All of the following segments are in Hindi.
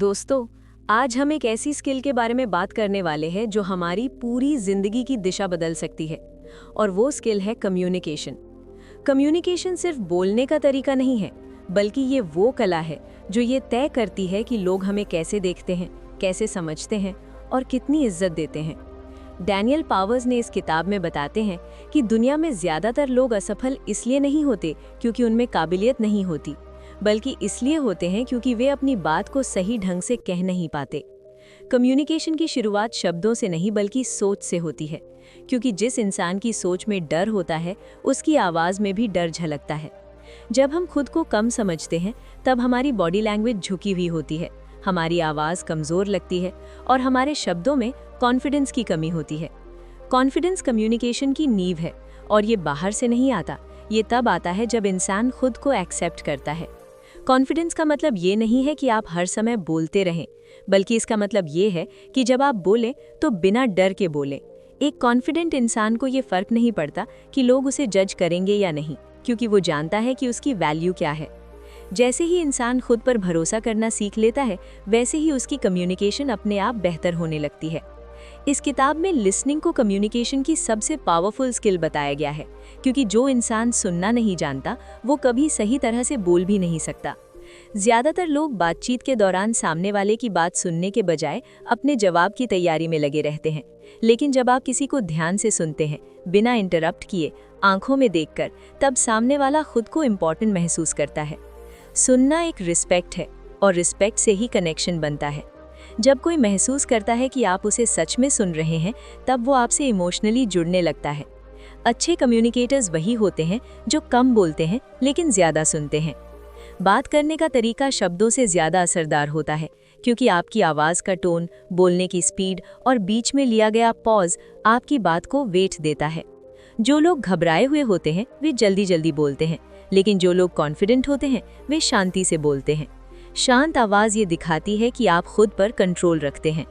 दोस्तों, आज हम एक ऐसी स्किल के बारे में बात करने वाले हैं जो हमारी पूरी जिंदगी की दिशा बदल सकती है। और वो स्किल है कम्युनिकेशन। कम्युनिकेशन सिर्फ बोलने का तरीका नहीं है, बल्कि ये वो कला है जो ये तय करती है कि लोग हमें कैसे देखते हैं, कैसे समझते हैं और कितनी इज्जत देते हैं। डैनियल पावर्स ने इस किताब में बताते हैं कि दुनिया में ज्यादातर लोग असफल इसलिए नहीं होते क्योंकि उनमें काबिलियत नहीं होती, बल्कि इसलिए होते हैं क्योंकि वे अपनी बात को सही ढंग से कह नहीं पाते। कम्युनिकेशन की शुरुआत शब्दों से नहीं बल्कि सोच से होती है, क्योंकि जिस इंसान की सोच में डर होता है उसकी आवाज़ में भी डर झलकता है। जब हम खुद को कम समझते हैं तब हमारी बॉडी लैंग्वेज झुकी हुई होती है, हमारी आवाज़ कमज़ोर लगती है और हमारे शब्दों में कॉन्फिडेंस की कमी होती है। कॉन्फिडेंस कम्युनिकेशन की नींव है और ये बाहर से नहीं आता, ये तब आता है जब इंसान खुद को एक्सेप्ट करता है। कॉन्फिडेंस का मतलब ये नहीं है कि आप हर समय बोलते रहें, बल्कि इसका मतलब ये है कि जब आप बोलें तो बिना डर के बोलें। एक कॉन्फिडेंट इंसान को ये फर्क नहीं पड़ता कि लोग उसे जज करेंगे या नहीं, क्योंकि वो जानता है कि उसकी वैल्यू क्या है। जैसे ही इंसान खुद पर भरोसा करना सीख लेता है, वैसे ही उसकी कम्युनिकेशन अपने आप बेहतर होने लगती है। इस किताब में लिसनिंग को कम्युनिकेशन की सबसे पावरफुल स्किल बताया गया है, क्योंकि जो इंसान सुनना नहीं जानता वो कभी सही तरह से बोल भी नहीं सकता। ज्यादातर लोग बातचीत के दौरान सामने वाले की बात सुनने के बजाय अपने जवाब की तैयारी में लगे रहते हैं। लेकिन जब आप किसी को ध्यान से सुनते हैं, बिना इंटरप्ट किए, आंखों में देखकर, तब सामने वाला खुद को इम्पोर्टेंट महसूस करता है। सुनना एक रिस्पेक्ट है और रिस्पेक्ट से ही कनेक्शन बनता है। जब कोई महसूस करता है कि आप उसे सच में सुन रहे हैं, तब वो आपसे इमोशनली जुड़ने लगता है। अच्छे कम्युनिकेटर्स वही होते हैं जो कम बोलते हैं लेकिन ज़्यादा सुनते हैं। बात करने का तरीका शब्दों से ज़्यादा असरदार होता है, क्योंकि आपकी आवाज़ का टोन, बोलने की स्पीड और बीच में लिया गया पॉज आपकी बात को वेट देता है। जो लोग घबराए हुए होते हैं वे जल्दी जल्दी बोलते हैं, लेकिन जो लोग कॉन्फिडेंट होते हैं वे शांति से बोलते हैं। शांत आवाज़ ये दिखाती है कि आप खुद पर कंट्रोल रखते हैं।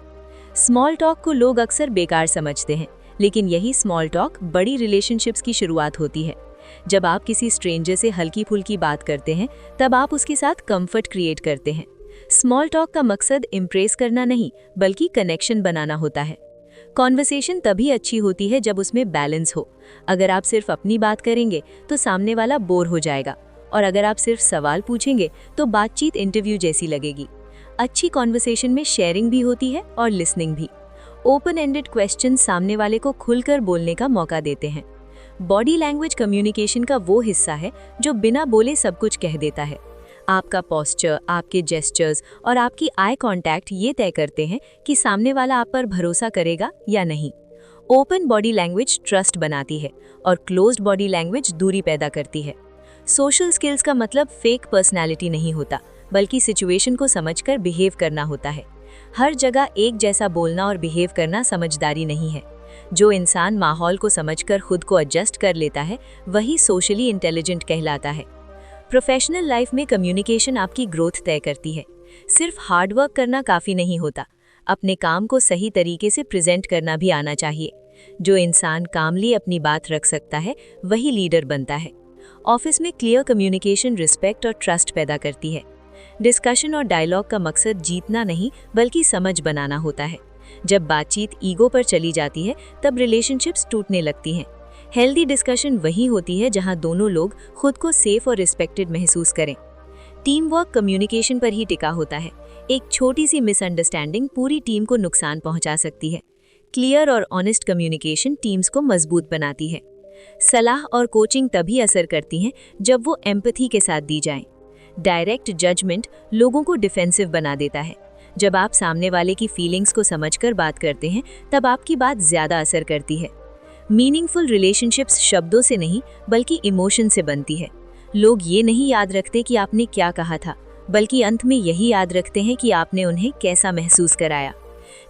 स्मॉल टॉक को लोग अक्सर बेकार समझते हैं, लेकिन यही स्मॉल टॉक बड़ी रिलेशनशिप्स की शुरुआत होती है। जब आप किसी स्ट्रेंजर से हल्की फुल्की बात करते हैं, तब आप उसके साथ कंफर्ट क्रिएट करते हैं। स्मॉल टॉक का मकसद इम्प्रेस करना नहीं, बल्कि कनेक्शन बनाना होता है। कॉन्वर्सेशन तभी अच्छी होती है जब उसमें बैलेंस हो। अगर आप सिर्फ अपनी बात करेंगे तो सामने वाला बोर हो जाएगा, और अगर आप सिर्फ सवाल पूछेंगे तो बातचीत इंटरव्यू जैसी लगेगी। अच्छी कॉन्वर्सेशन में शेयरिंग भी होती है और लिसनिंग भी। ओपन एंडेड क्वेश्चन सामने वाले को खुलकर बोलने का मौका देते हैं। बॉडी लैंग्वेज कम्युनिकेशन का वो हिस्सा है जो बिना बोले सब कुछ कह देता है। आपका पोस्चर, आपके जेस्चर्स और आपकी आई कांटेक्ट ये तय करते हैं कि सामने वाला आप पर भरोसा करेगा या नहीं। ओपन बॉडी लैंग्वेज ट्रस्ट बनाती है और क्लोज्ड बॉडी लैंग्वेज दूरी पैदा करती है। सोशल स्किल्स का मतलब फेक पर्सनैलिटी नहीं होता, बल्कि सिचुएशन को समझकर बिहेव करना होता है। हर जगह एक जैसा बोलना और बिहेव करना समझदारी नहीं है। जो इंसान माहौल को समझकर खुद को एडजस्ट कर लेता है, वही सोशली इंटेलिजेंट कहलाता है। प्रोफेशनल लाइफ में कम्युनिकेशन आपकी ग्रोथ तय करती है। सिर्फ हार्ड वर्क करना काफ़ी नहीं होता, अपने काम को सही तरीके से प्रेजेंट करना भी आना चाहिए। जो इंसान कामली अपनी बात रख सकता है, वही लीडर बनता है। ऑफिस में क्लियर कम्युनिकेशन रिस्पेक्ट और ट्रस्ट पैदा करती है। डिस्कशन और डायलॉग का मकसद जीतना नहीं, बल्कि समझ बनाना होता है। जब बातचीत ईगो पर चली जाती है, तब रिलेशनशिप्स टूटने लगती हैं। हेल्दी डिस्कशन वही होती है जहां दोनों लोग खुद को सेफ और रिस्पेक्टेड महसूस करें। टीम वर्क कम्युनिकेशन पर ही टिका होता है। एक छोटी सी मिसअंडरस्टैंडिंग पूरी टीम को नुकसान पहुंचा सकती है। क्लियर और ऑनेस्ट कम्युनिकेशन टीम्स को मजबूत बनाती है। सलाह और कोचिंग तभी असर करती हैं जब वो एम्पैथी के साथ दी जाएं। डायरेक्ट जजमेंट लोगों को डिफेंसिव बना देता है। जब आप सामने वाले की फीलिंग्स को समझकर बात करते हैं, तब आपकी बात ज़्यादा असर करती है। मीनिंगफुल रिलेशनशिप्स शब्दों से नहीं, बल्कि इमोशन से बनती है। लोग ये नहीं याद रखते कि आपने क्या कहा था, बल्कि अंत में यही याद रखते हैं कि आपने उन्हें कैसा महसूस कराया।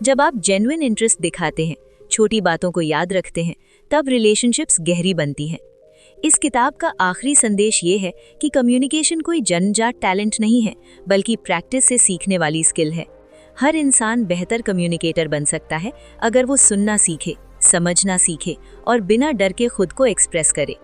जब आप जेन्युइन इंटरेस्ट दिखाते हैं, छोटी बातों को याद रखते हैं, तब रिलेशनशिप्स गहरी बनती हैं। इस किताब का आखिरी संदेश ये है कि कम्युनिकेशन कोई जन्मजात टैलेंट नहीं है, बल्कि प्रैक्टिस से सीखने वाली स्किल है। हर इंसान बेहतर कम्युनिकेटर बन सकता है अगर वो सुनना सीखे, समझना सीखे और बिना डर के खुद को एक्सप्रेस करे।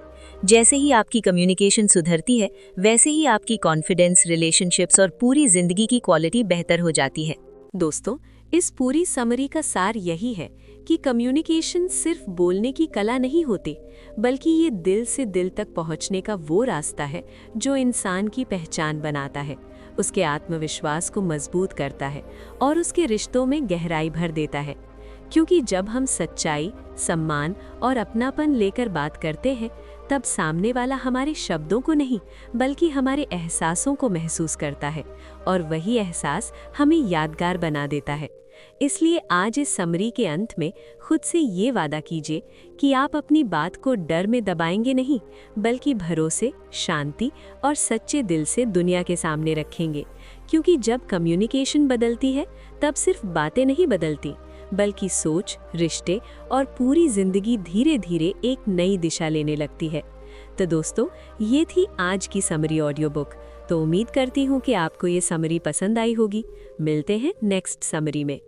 जैसे ही आपकी कम्युनिकेशन सुधरती है, वैसे ही आपकी कॉन्फिडेंस, रिलेशनशिप्स और पूरी जिंदगी की क्वालिटी बेहतर हो जाती है। दोस्तों, इस पूरी समरी का सार यही है कि कम्युनिकेशन सिर्फ बोलने की कला नहीं होती, बल्कि ये दिल से दिल तक पहुंचने का वो रास्ता है जो इंसान की पहचान बनाता है, उसके आत्मविश्वास को मजबूत करता है और उसके रिश्तों में गहराई भर देता है। क्योंकि जब हम सच्चाई, सम्मान और अपनापन लेकर बात करते हैं, तब सामने वाला हमारे शब्दों को नहीं, बल्कि हमारे एहसासों को महसूस करता है और वही एहसास हमें यादगार बना देता है। इसलिए आज इस समरी के अंत में खुद से ये वादा कीजिए कि आप अपनी बात को डर में दबाएंगे नहीं, बल्कि भरोसे, शांति और सच्चे दिल से दुनिया के सामने रखेंगे। क्योंकि जब कम्युनिकेशन बदलती है, तब सिर्फ बातें नहीं बदलती, बल्कि सोच, रिश्ते और पूरी जिंदगी धीरे धीरे एक नई दिशा लेने लगती है। तो दोस्तों, ये थी आज की समरी ऑडियो बुक। तो उम्मीद करती हूँ कि आपको ये समरी पसंद आई होगी। मिलते हैं नेक्स्ट समरी में।